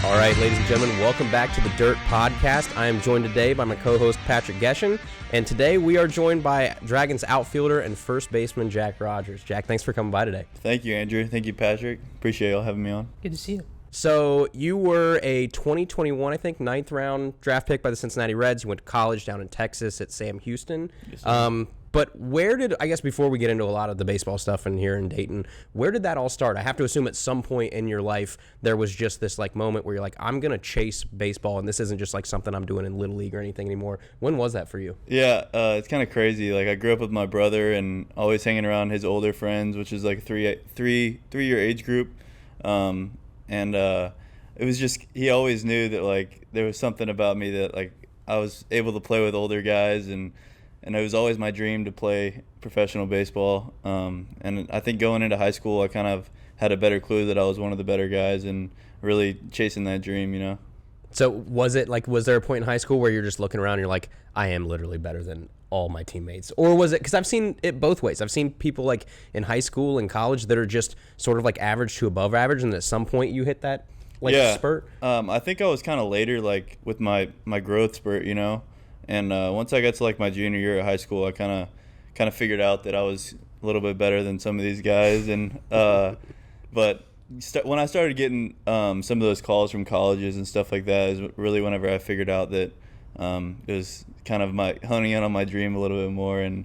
All right, ladies and gentlemen, welcome back to the Dirt Podcast. I am joined today by my co-host Patrick Geshen, and today we are joined by Dragons outfielder and first baseman Jack Rogers. Jack, thanks for coming by today. Thank you, Andrew. Thank you, Patrick. Appreciate y'all having me on. Good to see you. So you were a 2021, I think, 9th round draft pick by the Cincinnati Reds. You went to college down in Texas at Sam Houston. Yes, but where did, I guess before we get into a lot of the baseball stuff in here in Dayton, where did that all start? I have to assume at some point in your life there was just this like moment where you're like, I'm going to chase baseball, and this isn't just like something I'm doing in Little League or anything anymore. When was that for you? Yeah, it's kind of crazy. Like, I grew up with my brother and always hanging around his older friends, which is like a three-year age group. It was just, he always knew that like there was something about me that like I was able to play with older guys, and it was always my dream to play professional baseball. And I think going into high school, I kind of had a better clue that I was one of the better guys and really chasing that dream, you know? So was there a point in high school where you're just looking around and you're like, I am literally better than all my teammates? Or was it, because I've seen it both ways. I've seen people like in high school and college that are just sort of like average to above average, and at some point you hit that spurt? I think I was kind of later, like with my growth spurt, you know? And once I got to like my junior year of high school, I kind of figured out that I was a little bit better than some of these guys. And but when I started getting some of those calls from colleges and stuff like that, is really whenever I figured out that it was kind of my honing in on my dream a little bit more and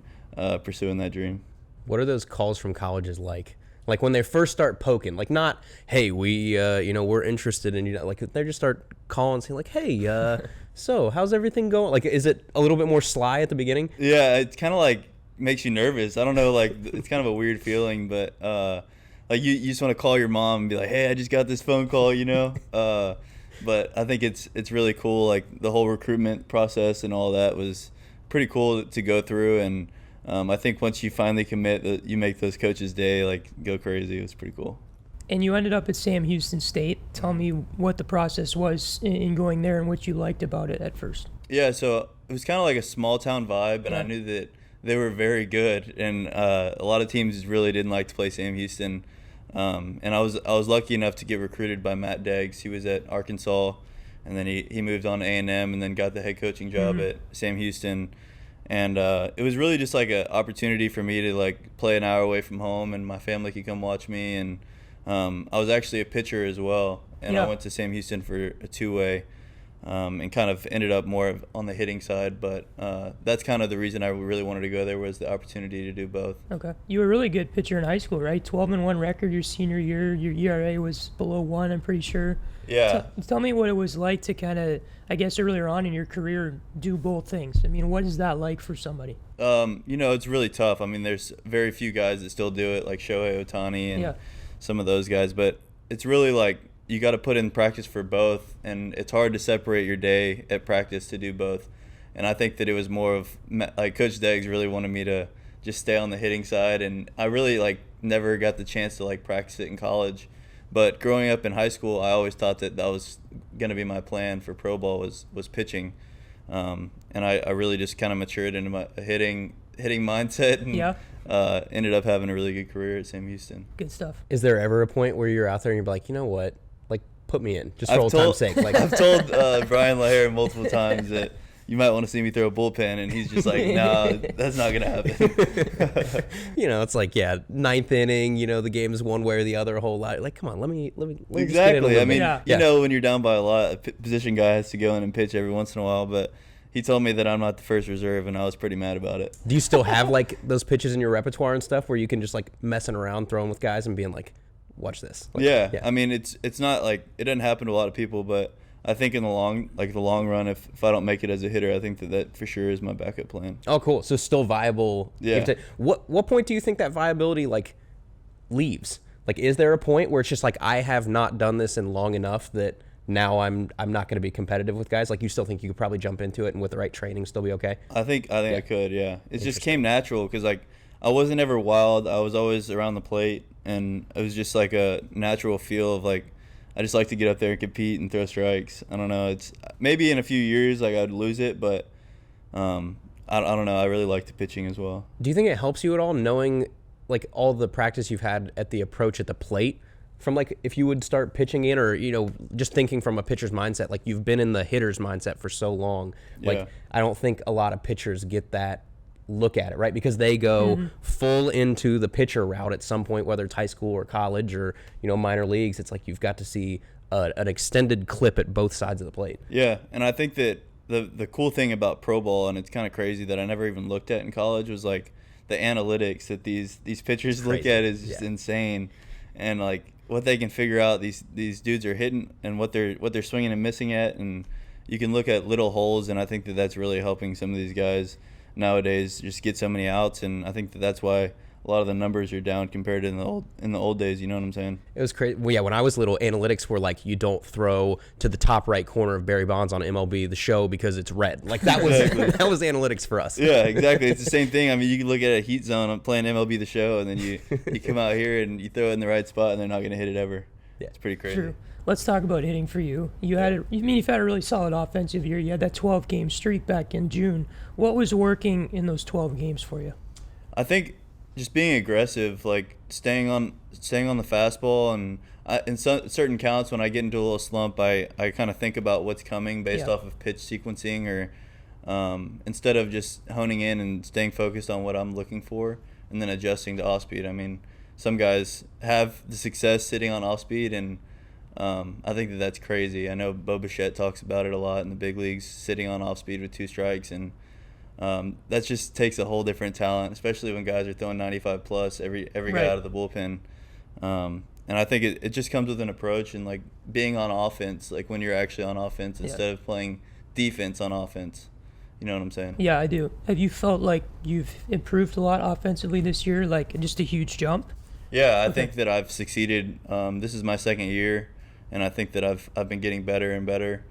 pursuing that dream. What are those calls from colleges like? Like when they first start poking, like not, hey, we're interested in you. Like they just start calling, saying like, hey, so how's everything going? Like, is it a little bit more sly at the beginning? Yeah, it's kind of like makes you nervous. I don't know, like it's kind of a weird feeling, but like you just want to call your mom and be like, hey, I just got this phone call, you know. But I think it's really cool. Like the whole recruitment process and all that was pretty cool to go through, and I think once you finally commit, you make those coaches' day like go crazy. It was pretty cool. And you ended up at Sam Houston State. Tell me what the process was in going there and what you liked about it at first. Yeah, so it was kind of like a small town vibe, and I knew that they were very good, and a lot of teams really didn't like to play Sam Houston. And I was lucky enough to get recruited by Matt Deggs. He was at Arkansas, and then he moved on to A&M, and then got the head coaching job at Sam Houston. And it was really just like an opportunity for me to like play an hour away from home, and my family could come watch me. And I was actually a pitcher as well, and I went to Sam Houston for a two-way, and kind of ended up more on the hitting side. But that's kind of the reason I really wanted to go there, was the opportunity to do both. Okay. You were a really good pitcher in high school, right? 12-1 record your senior year. Your ERA was below 1, I'm pretty sure. Yeah. Tell me what it was like to kind of, I guess earlier on in your career, do both things. I mean, what is that like for somebody? It's really tough. I mean, there's very few guys that still do it, like Shohei Ohtani and some of those guys. But it's really like you got to put in practice for both, and it's hard to separate your day at practice to do both. And I think that it was more of like Coach Deggs really wanted me to just stay on the hitting side, and I really like never got the chance to like practice it in college. But growing up in high school, I always thought that was going to be my plan for pro ball was pitching. And I really just kind of matured into my hitting mindset, and ended up having a really good career at Sam Houston. Good stuff. Is there ever a point where you're out there and you're like, you know what, like put me in, just for old time's sake? Like I've told Brian LaHare multiple times that you might want to see me throw a bullpen, and he's just like, no, that's not going to happen. It's like, ninth inning, the game's one way or the other a whole lot. Like, come on, let me Exactly. I mean, when you're down by a lot, a position guy has to go in and pitch every once in a while, but he told me that I'm not the first reserve, and I was pretty mad about it. Do you still have, like, those pitches in your repertoire and stuff where you can just, like, messing around, throwing with guys and being like, watch this? Like, yeah. I mean, it's not like – it doesn't happen to a lot of people, but – I think in the long run, if I don't make it as a hitter, I think that for sure is my backup plan. Oh, cool. So still viable. Yeah. What point do you think that viability like leaves? Like, is there a point where it's just like, I have not done this in long enough that now I'm not going to be competitive with guys? Like, you still think you could probably jump into it and with the right training still be okay? I think I could. Yeah. It just came natural because like I wasn't ever wild. I was always around the plate, and it was just like a natural feel of like, I just like to get up there and compete and throw strikes. I don't know. It's maybe in a few years like I'd lose it, but I don't know. I really like the pitching as well. Do you think it helps you at all knowing like all the practice you've had at the approach at the plate from like if you would start pitching in, or just thinking from a pitcher's mindset, like you've been in the hitter's mindset for so long. Like Yeah. I don't think a lot of pitchers get that look at it, right? Because they go full into the pitcher route at some point, whether it's high school or college or minor leagues. It's like you've got to see an extended clip at both sides of the plate. Yeah, and I think that the cool thing about pro ball, and it's kind of crazy that I never even looked at in college, was like the analytics that these pitchers look at is just insane, and like what they can figure out these dudes are hitting and what they're swinging and missing at, and you can look at little holes, and I think that that's really helping some of these guys nowadays just get so many outs, and I think that that's why a lot of the numbers are down compared to in the old days. You know what I'm saying? It was crazy. Well, yeah, when I was little, analytics were like, you don't throw to the top right corner of Barry Bonds on MLB The Show because it's red. Like that was that was analytics for us. Yeah, exactly. It's the same thing. I mean, you can look at a heat zone playing MLB The Show, and then you come out here and you throw it in the right spot, and they're not going to hit it ever. Yeah, it's pretty crazy. True. Let's talk about hitting for you. You've had a really solid offensive year. You had that 12-game streak back in June. What was working in those 12 games for you? I think just being aggressive, like staying on the fastball, and in certain counts when I get into a little slump, I kind of think about what's coming based off of pitch sequencing, or instead of just honing in and staying focused on what I'm looking for and then adjusting to off speed. I mean, some guys have the success sitting on off speed, and I think that's crazy. I know Bo Bichette talks about it a lot in the big leagues, sitting on off speed with 2 strikes, and that just takes a whole different talent, especially when guys are throwing 95 plus every guy out of the bullpen. And I think it just comes with an approach, and like being on offense, like when you're actually on offense instead of playing defense on offense. You know what I'm saying? Yeah, I do. Have you felt like you've improved a lot offensively this year, like just a huge jump? Yeah, I think that I've succeeded. This is my second year, and I think that I've been getting better and better.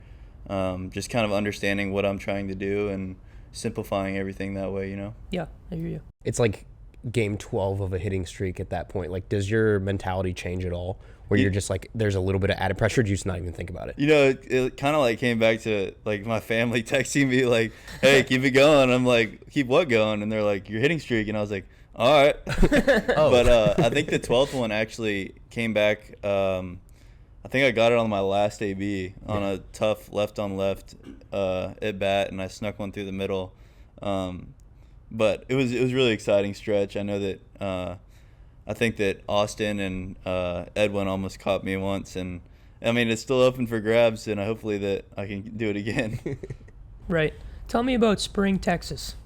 Just kind of understanding what I'm trying to do and simplifying everything that way, Yeah, I hear you. It's like game 12 of a hitting streak at that point. Like, does your mentality change at all? Where you're just like, there's a little bit of added pressure, do you just not even think about it? It kind of like came back to like my family texting me like, hey, keep it going. I'm like, keep what going? And they're like, your hitting streak. And I was like, all right. But I think the 12th one actually came back. I think I got it on my last AB on a tough left-on-left at bat, and I snuck one through the middle. But it was a really exciting stretch. I know that I think that Austin and Edwin almost caught me once, and I mean it's still open for grabs, and hopefully that I can do it again. Right. Tell me about Spring, Texas,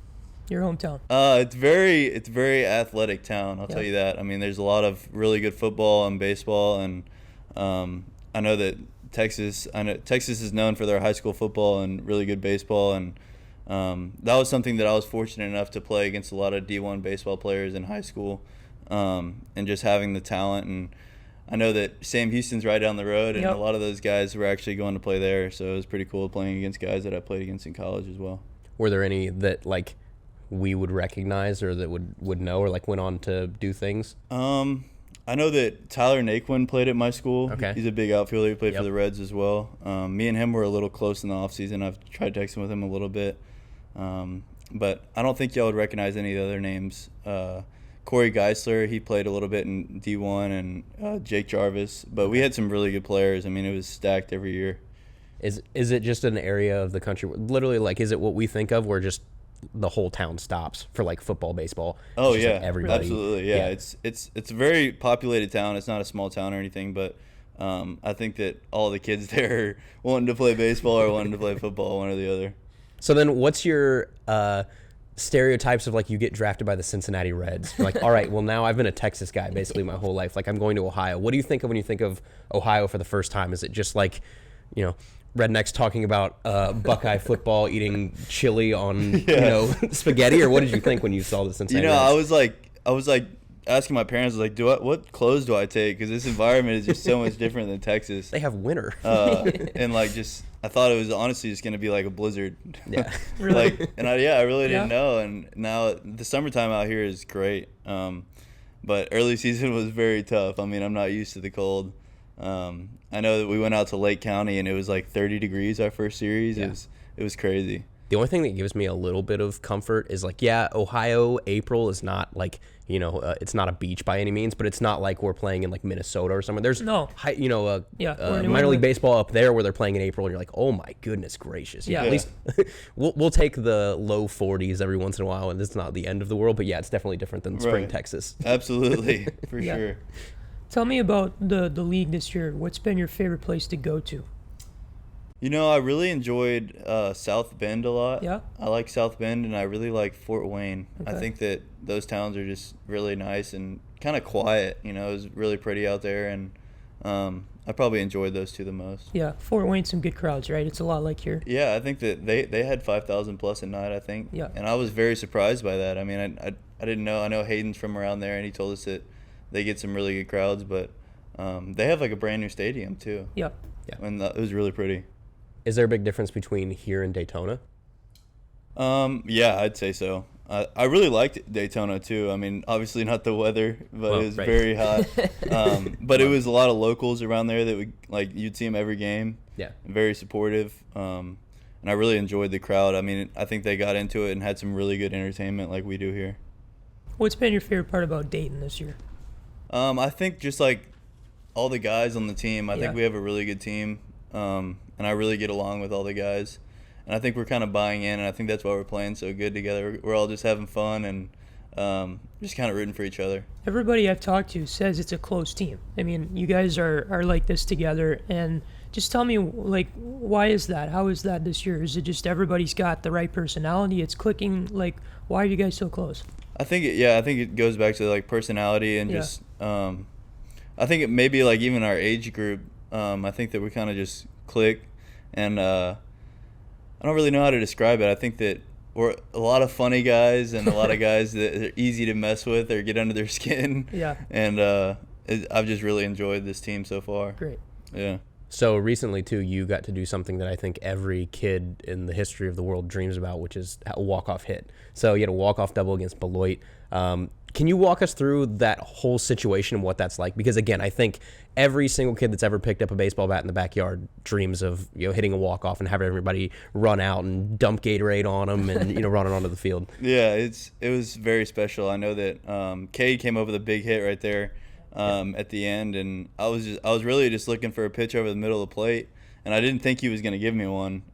your hometown. It's very athletic town. I'll tell you that. I mean, there's a lot of really good football and baseball, and I know that Texas is known for their high school football and really good baseball, and that was something that I was fortunate enough to play against a lot of D1 baseball players in high school, and just having the talent. And I know that Sam Houston's right down the road, and a lot of those guys were actually going to play there, so it was pretty cool playing against guys that I played against in college as well. Were there any that like we would recognize or that would know or like went on to do things? I know that Tyler Naquin played at my school. Okay. He's a big outfielder. He played for the Reds as well. Me and him were a little close in the offseason. I've tried texting with him a little bit. But I don't think y'all would recognize any of the other names. Corey Geisler, he played a little bit in D1, and Jake Jarvis. But we had some really good players. I mean, it was stacked every year. Is it just an area of the country, literally, like, is it what we think of where just the whole town stops for like football, baseball? Oh yeah, yeah, like everybody. Absolutely, yeah. It's a very populated town. It's not a small town or anything, but I think that all the kids there are wanting to play baseball or wanting to play football, one or the other. So then, what's your stereotypes of like you get drafted by the Cincinnati Reds? You're like, all right, well now I've been a Texas guy basically my whole life. Like I'm going to Ohio. What do you think of when you think of Ohio for the first time? Is it just like, rednecks talking about Buckeye football, eating chili on spaghetti, or what did you think when you saw the Cincinnati Reds? I was like asking my parents, like, what clothes do I take? Because this environment is just so much different than Texas. They have winter. And like I thought it was honestly just gonna be like a blizzard. Yeah. Really? I really didn't know. And now the summertime out here is great. But early season was very tough. I mean, I'm not used to the cold. I know that we went out to Lake County and it was like 30 degrees our first series. Yeah. It was crazy. The only thing that gives me a little bit of comfort is like, yeah, Ohio April is not like, it's not a beach by any means, but it's not like we're playing in like Minnesota or somewhere. There's No. minor league baseball up there where they're playing in April, and you're like, oh my goodness gracious. Yeah. At least we'll take the low 40s every once in a while, and it's not the end of the world. But yeah, it's definitely different than spring Texas. Absolutely, for Yeah. sure. Tell me about the league this year. What's been your favorite place to go to? I really enjoyed South Bend a lot. Yeah. I like South Bend, and I really like Fort Wayne. I Okay. think that those towns are just really nice and kind of quiet. It was really pretty out there, and I probably enjoyed those two the most. Yeah, Fort Wayne, some good crowds, right? It's a lot like here. Yeah, I think that they had 5,000 plus a night, I think. Yeah. And I was very surprised by that. I mean, I didn't know. I know Hayden's from around there, and he told us that they get some really good crowds, but they have like a brand new stadium too. Yeah. And it was really pretty. Is there a big difference between here and Daytona? Yeah, I'd say so. I really liked Daytona too. I mean, obviously not the weather, but it was very hot. But it was a lot of locals around there that you'd see them every game. Yeah. Very supportive. And I really enjoyed the crowd. I mean, I think they got into it and had some really good entertainment like we do here. What's been your favorite part about Dayton this year? I think just like all the guys on the team. I Yeah. think we have a really good team. And I really get along with all the guys. And I think we're kind of buying in, and I think that's why we're playing so good together. We're all just having fun and just kind of rooting for each other. Everybody I've talked to says it's a close team. I mean, you guys are like this together, and just tell me, like, why is that? How is that this year? Is it just everybody's got the right personality? It's clicking? Like, why are you guys so close? I think it goes back to like personality and just I think it maybe like even our age group. I think that we kind of just click, and I don't really know how to describe it. I think that we're a lot of funny guys and a lot of guys that are easy to mess with or get under their skin. Yeah. And I've just really enjoyed this team so far. Great. Yeah. So recently, too, you got to do something that I think every kid in the history of the world dreams about, which is a walk-off hit. So you had a walk-off double against Beloit. Can you walk us through that whole situation and what that's like? Because, again, I think every single kid that's ever picked up a baseball bat in the backyard dreams of hitting a walk-off and having everybody run out and dump Gatorade on them and running onto the field. Yeah, it was very special. I know that Cade came over the big hit right there at the end, and I was really just looking for a pitch over the middle of the plate, and I didn't think he was going to give me one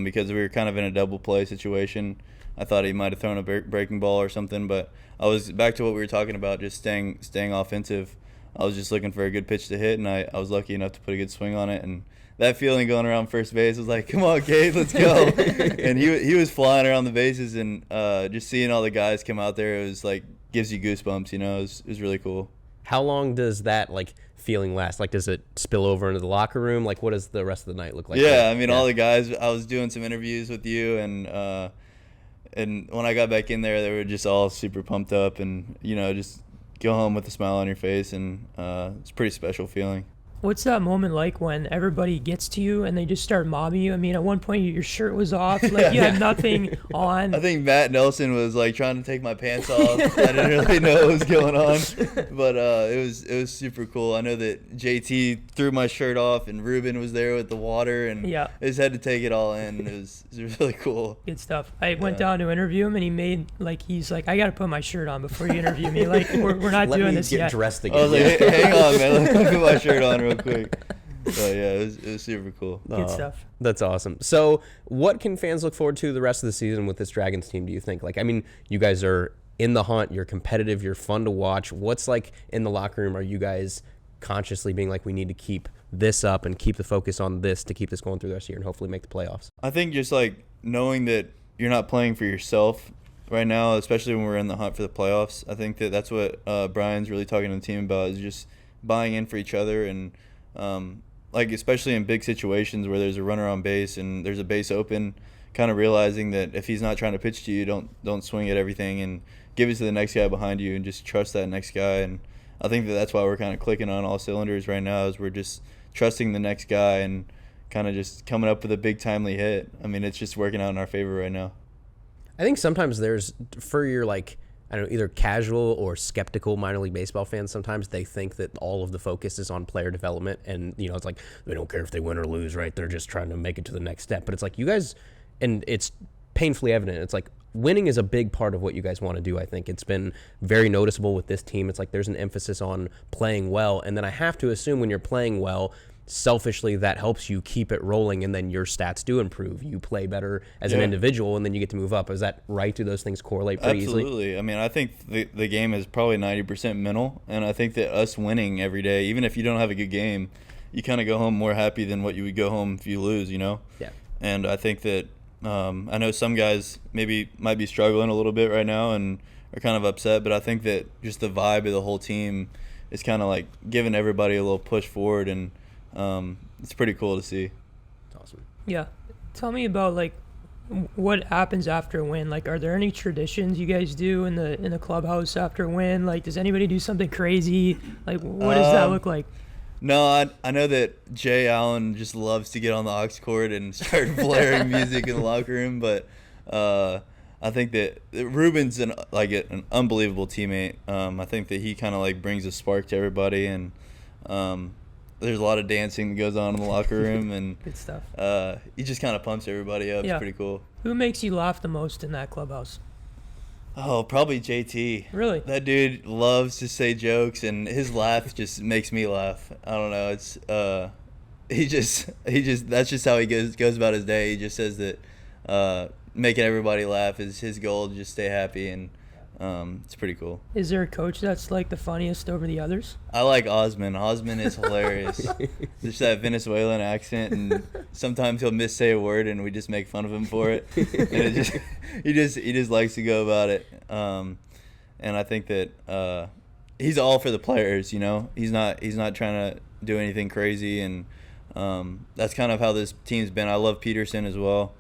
because we were kind of in a double play situation. I thought he might have thrown a breaking ball or something, but I was back to what we were talking about, just staying offensive. I was just looking for a good pitch to hit, and I was lucky enough to put a good swing on it. And that feeling going around first base was like, come on, Cade, let's go. And he was flying around the bases, and just seeing all the guys come out there, it was like gives you goosebumps. It was really cool. How long does that feeling last? Does it spill over into the locker room? What does the rest of the night look like? Yeah, I mean, all the guys. I was doing some interviews with you, and when I got back in there, they were just all super pumped up, and just go home with a smile on your face, and it's a pretty special feeling. What's that moment like when everybody gets to you and they just start mobbing you? I mean, at one point your shirt was off, you had nothing on. I think Matt Nelson was trying to take my pants off. I didn't really know what was going on, but it was super cool. I know that JT threw my shirt off, and Ruben was there with the water, and just had to take it all in. It was really cool. Good stuff. I went down to interview him, and he made he's like, I got to put my shirt on before you interview me. We're not doing this yet. Let me get dressed again. I was like, hey, hang on, man. Let me put my shirt on real quick. So yeah, it was super cool. Good stuff. That's awesome. So what can fans look forward to the rest of the season with this Dragons team, do you think? You guys are in the hunt, you're competitive, you're fun to watch. What's in the locker room? Are you guys consciously being we need to keep this up and keep the focus on this to keep this going through the rest of the year and hopefully make the playoffs? I think just knowing that you're not playing for yourself right now, especially when we're in the hunt for the playoffs. I think that that's what Brian's really talking to the team about, is just buying in for each other, and especially in big situations where there's a runner on base and there's a base open, kind of realizing that if he's not trying to pitch to you, don't swing at everything and give it to the next guy behind you, and just trust that next guy. And I think that's why we're kind of clicking on all cylinders right now, is we're just trusting the next guy and kind of just coming up with a big timely hit. I mean, it's just working out in our favor right now. I think sometimes there's, for your I don't know, either casual or skeptical minor league baseball fans, sometimes they think that all of the focus is on player development, and it's they don't care if they win or lose, right? They're just trying to make it to the next step. But it's you guys, and it's painfully evident. It's like winning is a big part of what you guys want to do. I think it's been very noticeable with this team. It's like there's an emphasis on playing well, and then I have to assume when you're playing well, selfishly that helps you keep it rolling, and then your stats do improve. You play better as an individual, and then you get to move up. Is that right? Do those things correlate pretty easily? Absolutely. I mean, I think the game is probably 90% mental, and I think that us winning every day, even if you don't have a good game, you kind of go home more happy than what you would go home if you lose, you know? Yeah. And I think that I know some guys maybe might be struggling a little bit right now and are kind of upset, but I think that just the vibe of the whole team is kind of like giving everybody a little push forward, and it's pretty cool to see. That's awesome. Yeah. Tell me about like what happens after a win. Like, are there any traditions you guys do in the clubhouse after a win? Like, does anybody do something crazy? Like, what does that look like? No, I know that Jay Allen just loves to get on the aux cord and start blaring music in the locker room, but I think that Ruben's an unbelievable teammate. I think that he kind of like brings a spark to everybody, and there's a lot of dancing that goes on in the locker room, and Good stuff. he just kind of pumps everybody up. Yeah. It's pretty cool. Who makes you laugh the most in that clubhouse? Oh, probably JT. Really? That dude loves to say jokes, and his laugh just makes me laugh. I don't know. It's he just that's just how he goes about his day. He just says that making everybody laugh is his goal. Just stay happy, and it's pretty cool. Is there a coach that's like the funniest over the others? I like Osman. Osman is hilarious. Just that Venezuelan accent, and sometimes he'll missay a word, and we just make fun of him for it. And he just likes to go about it. And I think that he's all for the players. You know, he's not trying to do anything crazy, and that's kind of how this team's been. I love Peterson as well.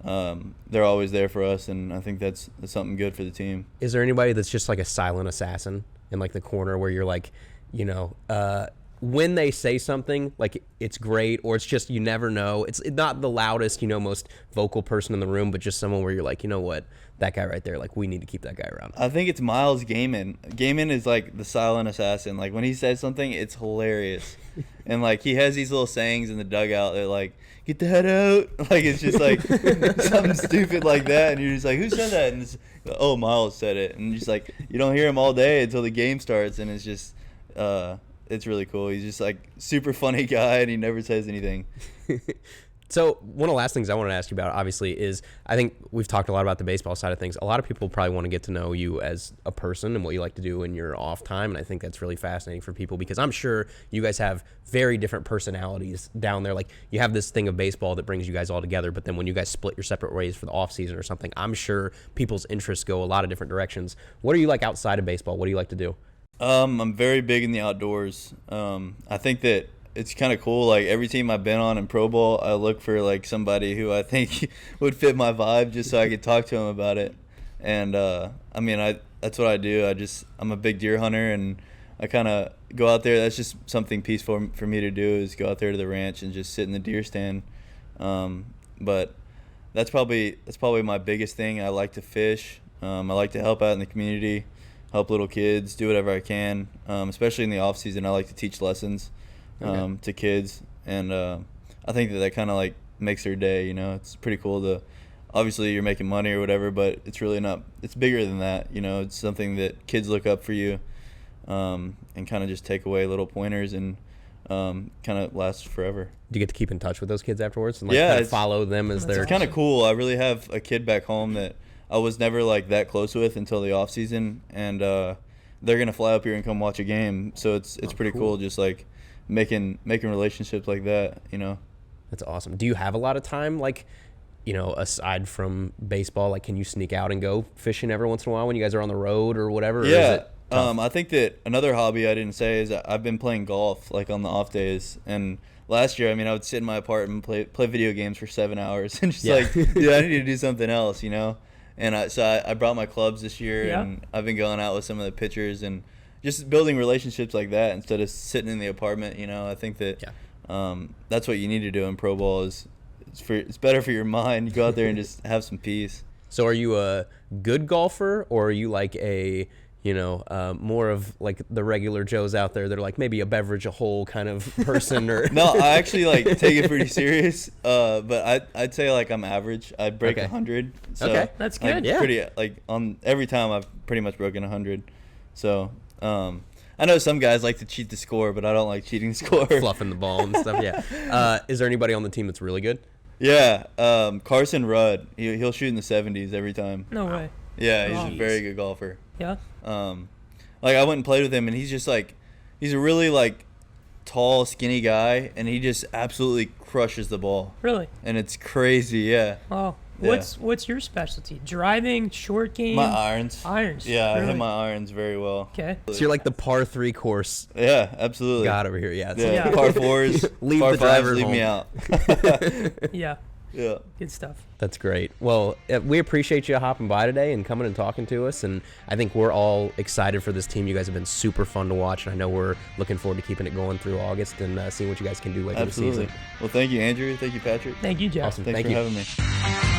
They're always there for us, and I think that's something good for the team. Is there anybody that's just like a silent assassin in like the corner where you're like, you know, when they say something, like it's great, or it's just you never know. It's not the loudest, you know, most vocal person in the room, but just someone where you're like, you know what, that guy right there, like we need to keep that guy around. I think it's Miles Gaiman. Gaiman is like the silent assassin. Like when he says something, it's hilarious. And like he has these little sayings in the dugout that like, get the head out. Like it's just like something stupid like that, and you're just like, who said that? And it's, oh, Miles said it. And just like you don't hear him all day until the game starts, and it's just it's really cool. He's just like super funny guy, and he never says anything. So one of the last things I wanted to ask you about, obviously, is I think we've talked a lot about the baseball side of things. A lot of people probably want to get to know you as a person and what you like to do in your off time, and I think that's really fascinating for people because I'm sure you guys have very different personalities down there. Like you have this thing of baseball that brings you guys all together, but then when you guys split your separate ways for the off season or something, I'm sure people's interests go a lot of different directions. What are you like outside of baseball? What do you like to do? I'm very big in the outdoors. I think that it's kind of cool. Like every team I've been on in pro ball, I look for like somebody who I think would fit my vibe, just so I could talk to them about it. And I mean, that's what I do. I'm a big deer hunter, and I kind of go out there. That's just something peaceful for me to do, is go out there to the ranch and just sit in the deer stand. But that's probably my biggest thing. I like to fish. I like to help out in the community, help little kids, do whatever I can. Especially in the off season, I like to teach lessons to kids, and I think that kind of like makes their day. You know, it's pretty cool to, obviously you're making money or whatever, but it's really not. It's bigger than that. You know, it's something that kids look up for you, and kind of just take away little pointers and kind of lasts forever. Do you get to keep in touch with those kids afterwards and like Yeah, kind of follow them as That's they're It's kind of cool. I really have a kid back home that I was never like that close with until the off season, and they're gonna fly up here and come watch a game. So it's pretty cool. Just like making relationships like that, you know. That's awesome. Do you have a lot of time, like, you know, aside from baseball? Like, can you sneak out and go fishing every once in a while when you guys are on the road or whatever? Or Yeah. is it tough? I think that another hobby I didn't say is that I've been playing golf like on the off days. And last year, I mean, I would sit in my apartment and play video games for 7 hours and just like, dude, I need to do something else, you know. And I brought my clubs this year, and I've been going out with some of the pitchers and just building relationships like that instead of sitting in the apartment. You know, I think that that's what you need to do in pro ball. It's better for your mind. You go out there and just have some peace. So are you a good golfer, or are you like a, more of like the regular Joes out there. They're like maybe a beverage a hole kind of person or No, I actually like take it pretty serious. But I'd say like I'm average. I'd break 100. So, Okay. That's like, good. Yeah. Pretty like on every time I've pretty much broken 100. So I know some guys like to cheat the score, but I don't like cheating the score. fluffing the ball and stuff. Yeah. Is there anybody on the team that's really good? Yeah, Carson Rudd. He'll shoot in the 70s every time. No way. Yeah, Wow. he's a very good golfer. Yeah. Like I went and played with him, and he's just like, he's a really like tall, skinny guy, and he just absolutely crushes the ball, Really? and it's crazy. Yeah, Wow. Yeah. What's your specialty? Driving, short game? my irons. Irons. Yeah, I Really? hit my irons very well. Okay. So you're like the par 3 course Yeah, absolutely. god over here. Yeah. It's Yeah, Yeah. par fours, Leave par the fives, driver leave me home. out. Yeah. Yeah. Good stuff. That's great. Well, we appreciate you hopping by today and coming and talking to us. And I think we're all excited for this team. You guys have been super fun to watch. And I know we're looking forward to keeping it going through August and seeing what you guys can do later Absolutely. this season. Well, thank you, Andrew. Thank you, Patrick. Thank you, Jeff. Awesome. Thanks Thank for you. having me.